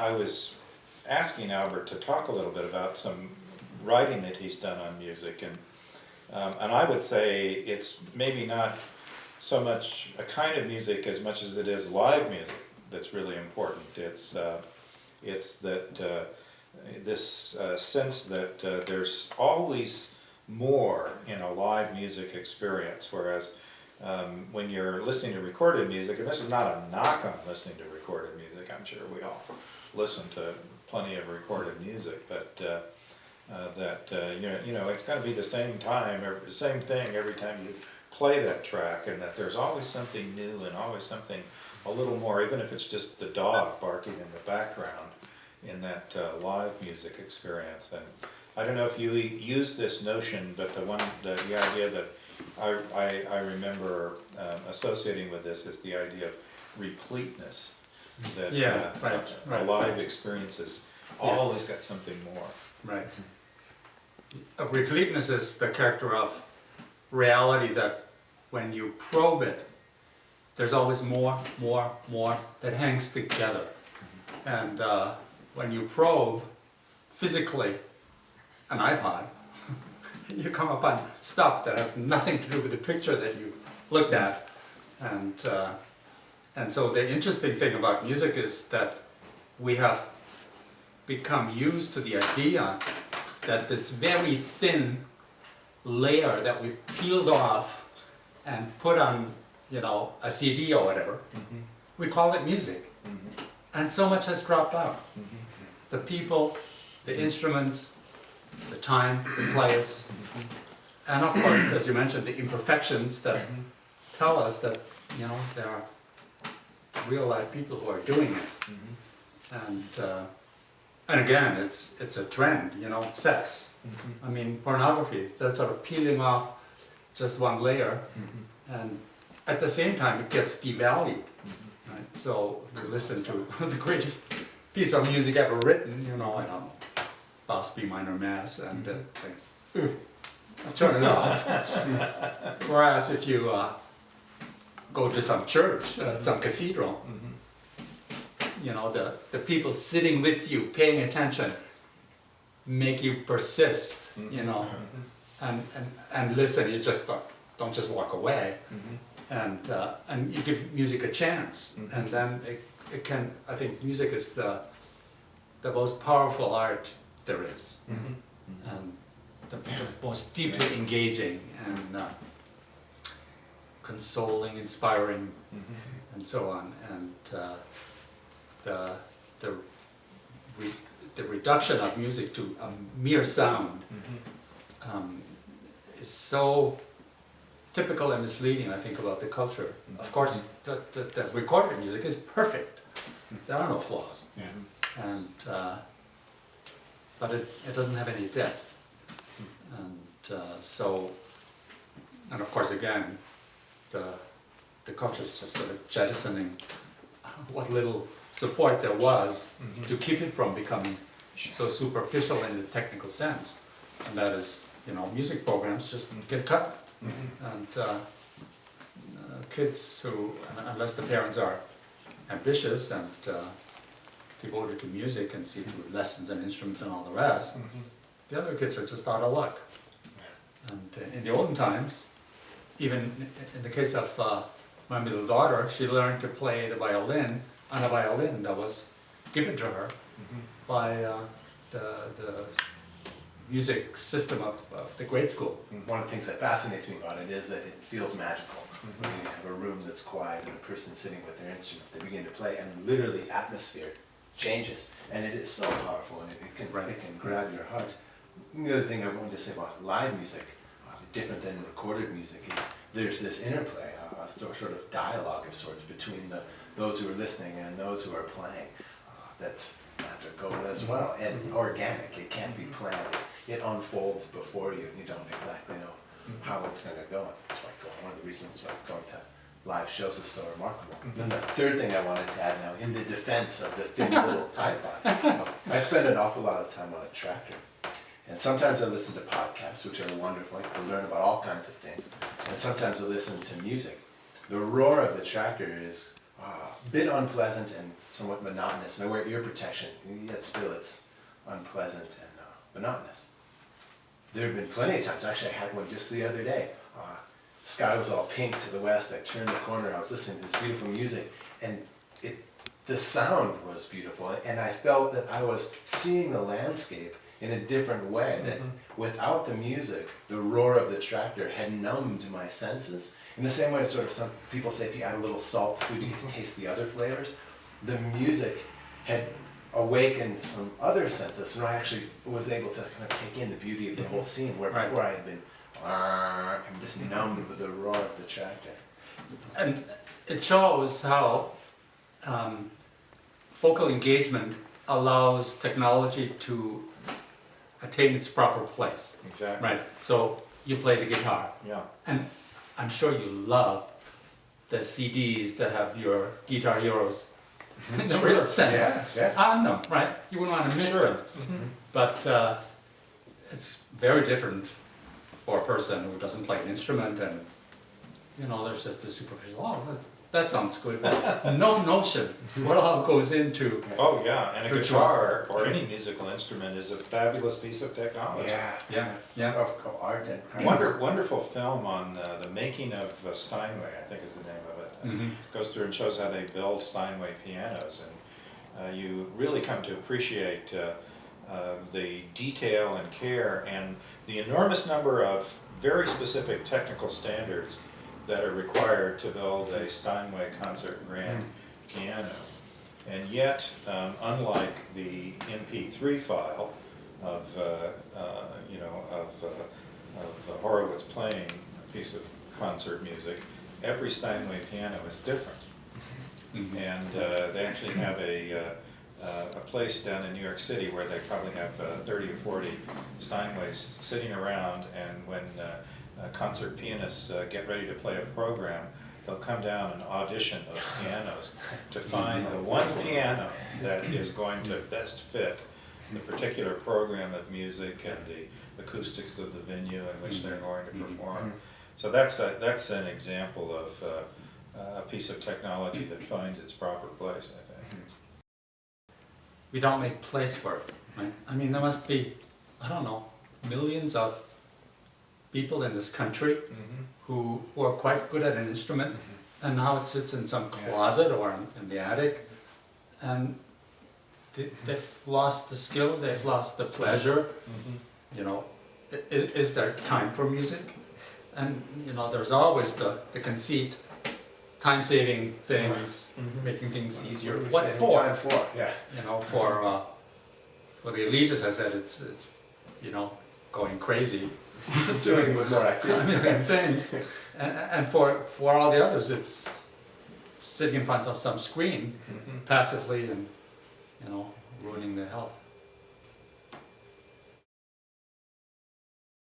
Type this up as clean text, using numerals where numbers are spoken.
I was asking Albert to talk a little bit about some writing that he's done on music, and I would say it's maybe not so much a kind of music as much as it is live music that's really important. It's that this sense that there's always more in a live music experience, whereas when you're listening to recorded music, and this is not a knock on listening to recorded music, I'm sure we all listen to plenty of recorded music, but you know, it's got to be the same time, same thing every time you play that track, and that there's always something new and always something a little more, even if it's just the dog barking in the background in that live music experience. And I don't know if you use this notion, but the idea that I remember associating with this is the idea of repleteness. That a live experience is always got something more. Right. Repleteness is the character of reality that when you probe it, there's always more that hangs together. And when you probe physically an iPod, you come upon stuff that has nothing to do with the picture that you looked at. And so the interesting thing about music is that we have become used to the idea that this very thin layer that we've peeled off and put on, you know, a CD or whatever, we call it music. And so much has dropped out. The people, the instruments, the time, the players, and of course, as you mentioned, the imperfections that tell us that, you know, there are real life people who are doing it. And again, it's a trend, you know, sex. I mean, pornography, that's sort of peeling off just one layer, and at the same time it gets devalued. Right? So you listen to the greatest piece of music ever written, you know, I don't know, Bass B minor Mass, and think, I turn it off. Whereas if you go to some church, some cathedral, you know, the people sitting with you, paying attention, make you persist, you know, and listen. You just don't just walk away, and you give music a chance, and then it can. I think music is the most powerful art there is, and the most deeply engaging and consoling, inspiring, and so on. And the reduction of music to a mere sound is so typical and misleading, I think, about the culture. Of course, the recorded music is perfect. There are no flaws. And but it doesn't have any depth. And and of course, again, the culture is just sort of jettisoning what little support there was to keep it from becoming so superficial in the technical sense, and that is, you know, music programs just get cut, and kids who, unless the parents are ambitious and devoted to music and see to lessons and instruments and all the rest, the other kids are just out of luck. And in the olden times, even in the case of my middle daughter, she learned to play the violin on a violin that was given to her by the music system of the grade school. One of the things that fascinates me about it is that it feels magical. When you have a room that's quiet and a person sitting with their instrument, they begin to play, and literally atmosphere changes, and it is so powerful, and it can grab your heart. The other thing I wanted to say about live music, different than recorded music, is there's this interplay, a sort of dialogue of sorts between those who are listening and those who are playing. That's magical as well, and organic. It can't be planned. It unfolds before you, and you don't exactly know how it's going to go. That's why one of the reasons why going to live shows is so remarkable. Then the third thing I wanted to add now, in the defense of the thin little iPod, I spend an awful lot of time on a tractor. And sometimes I listen to podcasts, which are wonderful. I learn about all kinds of things. And sometimes I listen to music. The roar of the tractor is bit unpleasant and somewhat monotonous. And I wear ear protection, yet still it's unpleasant and monotonous. There have been plenty of times, actually I had one just the other day. The sky was all pink to the west, I turned the corner, I was listening to this beautiful music, and the sound was beautiful, and I felt that I was seeing the landscape in a different way, that without the music, the roar of the tractor had numbed my senses. In the same way, sort of some people say if you add a little salt to food, you get to taste the other flavors. The music had awakened some other senses, so I actually was able to kind of take in the beauty of the whole scene, where before I had been I'm just numbed with the roar of the tractor. And it shows how focal engagement allows technology to attain its proper place. Exactly. Right. So you play the guitar. Yeah. And I'm sure you love the CDs that have your guitar heroes in the real sense. Yeah. No, right? You wouldn't want to miss them. But it's very different for a person who doesn't play an instrument, and you know, there's just the superficial, that sounds good, but no notion what all goes into. Oh, yeah, and a Good guitar or any musical instrument is a fabulous piece of technology. Yeah. Of art and Wonderful film on the making of Steinway, I think is the name of it. Goes through and shows how they build Steinway pianos, and you really come to appreciate the detail and care and the enormous number of very specific technical standards that are required to build a Steinway concert grand piano. And yet, unlike the MP3 file of Horowitz playing a piece of concert music, every Steinway piano is different. And they actually have a place down in New York City where they probably have 30 or 40 Steinways sitting around, and when concert pianists get ready to play a program, they'll come down and audition those pianos to find the one piano that is going to best fit the particular program of music and the acoustics of the venue in which they're going to perform. So that's an example of a piece of technology that finds its proper place, I think. We don't make place for it, right? I mean, there must be, I don't know, millions of people in this country who are quite good at an instrument, and now it sits in some closet or in the attic, and they've lost the skill, they've lost the pleasure. You know, is there time for music? And you know, there's always the conceit, time-saving things, making things easier. What for? Time for, yeah. You know, for the elitists, I said it's you know, going crazy. Doing with more activity. Things. And for all the others, it's sitting in front of some screen passively and, you know, ruining their health.